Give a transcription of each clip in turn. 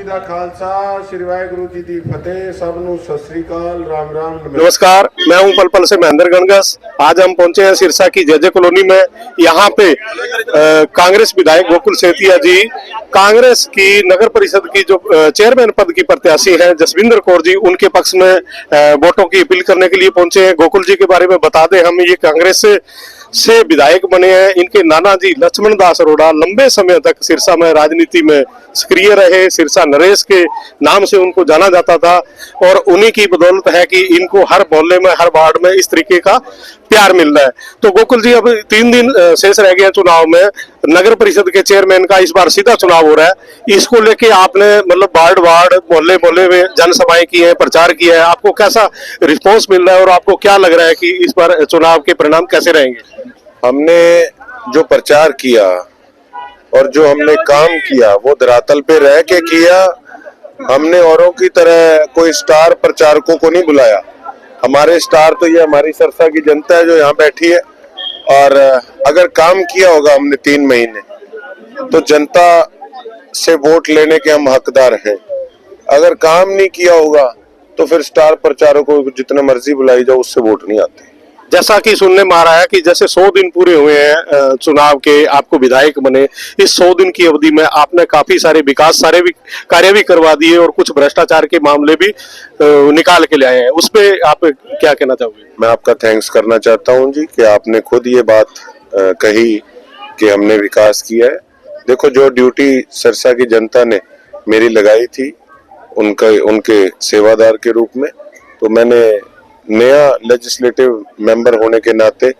दा खालसा श्री वाहेगुरु जी दी फतेह। सबनू सत श्री अकाल, राम राम नमस्कार। मैं हूं पल पल से महेंद्र गणगस। आज हम पहुंचे हैं सिरसा की जे कॉलोनी में। यहाँ पे कांग्रेस विधायक गोकुल सेतिया जी, कांग्रेस की नगर परिषद की जो चेयरमैन पद की प्रत्याशी हैं जसविंदर कौर जी, उनके पक्ष में वोटों की अपील करने के लिए पहुंचे हैं। गोकुल जी के बारे में बता दें, हम ये कांग्रेस से विधायक बने हैं। इनके नाना जी लक्ष्मण दास अरोड़ा लंबे समय तक सिरसा में राजनीति में सक्रिय रहे। सिरसा नरेश के नाम से उनको जाना जाता था और उन्हीं की बदौलत है कि इनको हर मोहल्ले में, हर वार्ड में इस तरीके का प्यार मिल रहा है। तो गोकुल जी, अब 3 दिन शेष रह गए चुनाव में। नगर परिषद के चेयरमैन का इस बार सीधा चुनाव हो रहा है। इसको लेके आपने मतलब वार्ड वार्ड, मोहल्ले मोहल्ले में जनसभाएं की है, प्रचार किया है। आपको कैसा रिस्पॉन्स मिल रहा है और आपको क्या लग रहा है कि इस बार चुनाव के परिणाम कैसे रहेंगे? हमने जो प्रचार किया और जो हमने काम किया वो धरातल पे रह के किया। हमने औरों की तरह कोई स्टार प्रचारकों को नहीं बुलाया। हमारे स्टार तो ये हमारी सिरसा की जनता है जो यहाँ बैठी है। और अगर काम किया होगा हमने 3 महीने, तो जनता से वोट लेने के हम हकदार हैं। अगर काम नहीं किया होगा तो फिर स्टार प्रचारकों को जितना मर्जी बुलाई जाओ, उससे वोट नहीं आते। जैसा कि सुनने में आ रहा है कि जैसे 100 दिन पूरे हुए हैं चुनाव के, आपको विधायक बने। इस 100 दिन की अवधि में आपने काफी सारे विकास कार्य भी करवा दिए और कुछ भ्रष्टाचार के मामले भी निकाल के ले आए हैं। उस पे आप क्या कहना चाहोगे? मैं आपका थैंक्स करना चाहता हूं जी कि आपने खुद ये बात कही कि हमने विकास किया है। देखो, जो ड्यूटी सिरसा की जनता ने मेरी लगाई थी उनके सेवादार के रूप में, तो मैंने नया लेजिस्लेटिव मेंबर होने के नाते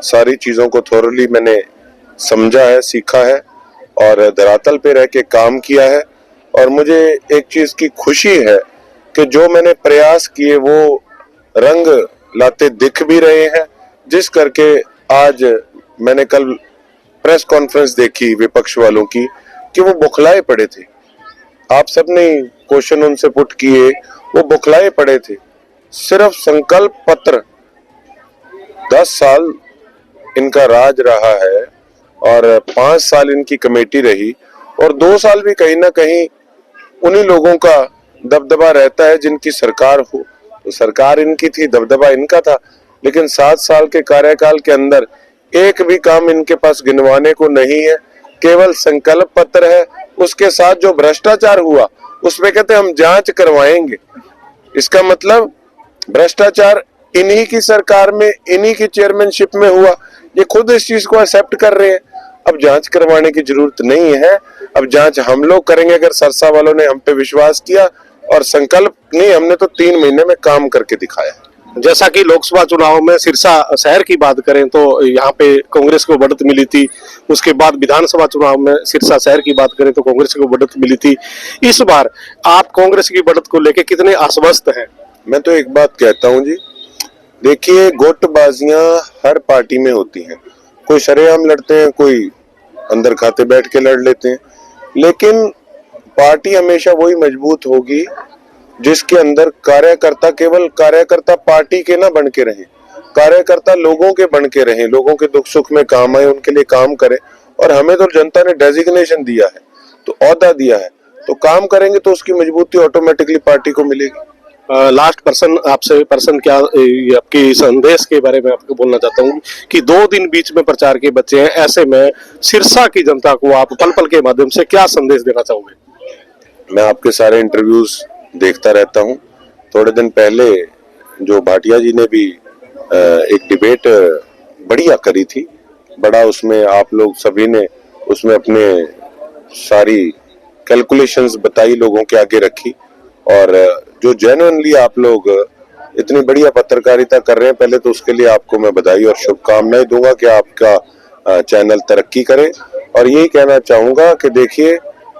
सारी चीजों को थोरली मैंने समझा है, सीखा है और धरातल पे रह के काम किया है। और मुझे एक चीज की खुशी है कि जो मैंने प्रयास किए वो रंग लाते दिख भी रहे हैं, जिस करके आज मैंने कल प्रेस कॉन्फ्रेंस देखी विपक्ष वालों की कि वो बौखलाए पड़े थे। आप सबने क्वेश्चन उनसे पुट किए, वो बौखलाए पड़े थे। सिर्फ संकल्प पत्र, 10 साल इनका राज रहा है और 5 साल इनकी कमेटी रही और 2 साल भी कहीं ना कहीं उन्हीं लोगों का दबदबा रहता है जिनकी सरकार हो। तो सरकार इनकी थी, दबदबा इनका था, लेकिन 7 साल के कार्यकाल के अंदर एक भी काम इनके पास गिनवाने को नहीं है। केवल संकल्प पत्र है। उसके साथ जो भ्रष्टाचार हुआ उसमें कहते हम जांच करवाएंगे। इसका मतलब भ्रष्टाचार इन्हीं की सरकार में, इन्हीं की चेयरमैनशिप में हुआ। ये खुद इस चीज को एक्सेप्ट कर रहे हैं। अब जांच करवाने की जरूरत नहीं है। अब जांच हम लोग करेंगे। अगर सिरसा वालों ने हम पे विश्वास किया और संकल्प नहीं, हमने तो 3 महीने में काम करके दिखाया। जैसा कि लोकसभा चुनाव में सिरसा शहर की बात करें तो यहाँ पे कांग्रेस को बढ़त मिली थी। उसके बाद विधानसभा चुनाव में सिरसा शहर की बात करें तो कांग्रेस को बढ़त मिली थी। इस बार आप कांग्रेस की बढ़त को लेकर कितने आश्वस्त हैं? मैं तो एक बात कहता हूं जी, देखिए, गुटबाजियां हर पार्टी में होती हैं। कोई शरेआम लड़ते हैं, कोई अंदर खाते बैठ के लड़ लेते हैं, लेकिन पार्टी हमेशा वही मजबूत होगी जिसके अंदर कार्यकर्ता, केवल कार्यकर्ता पार्टी के ना बन के रहें, कार्यकर्ता लोगों के बन के रहें, लोगों के दुख सुख में काम आए, उनके लिए काम करें। और हमें तो जनता ने डेजिग्नेशन दिया है, तो ओहदा दिया है, तो काम करेंगे तो उसकी मजबूती ऑटोमेटिकली पार्टी को मिलेगी। लास्ट पर्सन क्या आपकी संदेश के बारे में आपको बोलना चाहता हूँ कि 2 दिन बीच में प्रचार के बच्चे हैं, ऐसे में सिरसा की जनता को आप पल पल के माध्यम से क्या संदेश देना चाहोगे? मैं आपके सारे इंटरव्यूज देखता रहता हूँ। थोड़े दिन पहले जो भाटिया जी ने भी एक डिबेट बढ़िया करी थी, बड़ा उसमें आप लोग सभी ने उसमें अपने सारी कैलकुलेशंस बताई, लोगों के आगे रखी। और जो जेन्युइनली आप लोग इतनी बढ़िया पत्रकारिता कर रहे हैं, पहले तो उसके लिए आपको मैं बधाई और शुभकामनाएं दूंगा कि आपका चैनल तरक्की करे। और यही कहना चाहूंगा कि देखिए,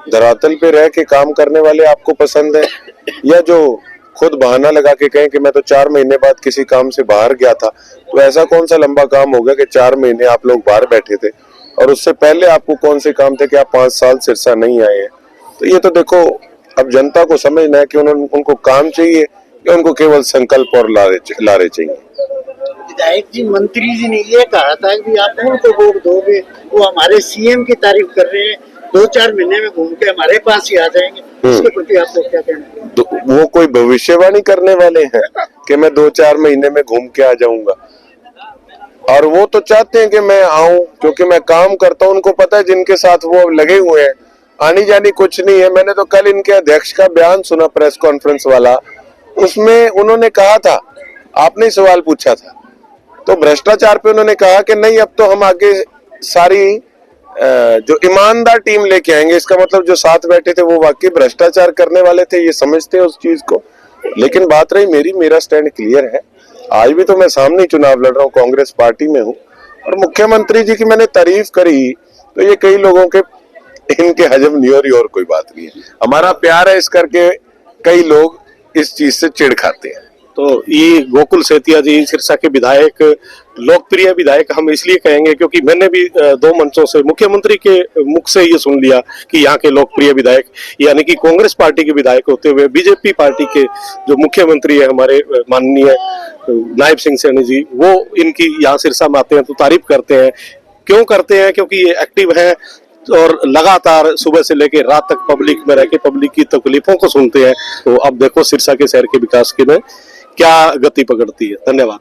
धरातल पे रह के काम करने वाले आपको पसंद है, या जो खुद बहाना लगा के कहें कि मैं तो 4 महीने बाद किसी काम से बाहर गया था। तो ऐसा कौन सा लंबा काम हो गया कि 4 महीने आप लोग बाहर बैठे थे, और उससे पहले आपको कौन से काम थे कि आप 5 साल सिरसा नहीं आए हैं? तो ये तो देखो, अब जनता को समझना है कि उनको काम चाहिए या उनको केवल संकल्प और लारे चाहिए। विधायक जी, मंत्री जी ने ये कहा था कि आप उनको वोट दोगे, वो हमारे सीएम की तारीफ कर रहे हैं। 2-4 महीने में घूम के हमारे पास ही आ जाएंगे, इसके प्रति आपको क्या कहना है? तो वो कोई भविष्यवाणी करने वाले हैं कि मैं 2-4 महीने में घूम के आ जाऊंगा? और वो तो चाहते हैं कि मैं आऊं, क्योंकि मैं काम करता हूं। उनको पता है जिनके साथ वो लगे हुए हैं, आनी जानी कुछ नहीं है। मैंने तो कल इनके अध्यक्ष का बयान सुना, प्रेस कॉन्फ्रेंस वाला, उसमें उन्होंने कहा था, आपने सवाल पूछा था, तो भ्रष्टाचार पे उन्होंने कहा कि नहीं, अब तो हम आगे सारी जो ईमानदार टीम लेके आएंगे। इसका मतलब जो साथ बैठे थे वो वाकई भ्रष्टाचार करने वाले थे, ये समझते हैं उस चीज को। लेकिन बात रही मेरा स्टैंड क्लियर है। आज भी तो मैं सामने ही चुनाव लड़ रहा हूँ, कांग्रेस पार्टी में हूँ। और मुख्यमंत्री जी की मैंने तारीफ करी तो ये कई लोगों के इनके हजम नहीं हो रही, और कोई बात नहीं है। हमारा प्यार है, इस करके कई लोग इस चीज से चिढ़ खाते हैं। तो ये गोकुल सेतिया जी सिरसा के विधायक, लोकप्रिय विधायक हम इसलिए कहेंगे क्योंकि मैंने भी दो मंचों से मुख्यमंत्री के मुख से ये सुन लिया कि यहाँ के लोकप्रिय विधायक यानी कि कांग्रेस पार्टी के विधायक होते हुए बीजेपी पार्टी के जो मुख्यमंत्री है हमारे माननीय नायब सिंह सैनी जी, वो इनकी यहाँ सिरसा में आते हैं तो तारीफ करते हैं। क्यों करते हैं? क्योंकि ये एक्टिव है और लगातार सुबह से लेकर रात तक पब्लिक में रह के पब्लिक की तकलीफों को सुनते हैं। तो अब देखो सिरसा के शहर के विकास के में क्या गति पकड़ती है। धन्यवाद।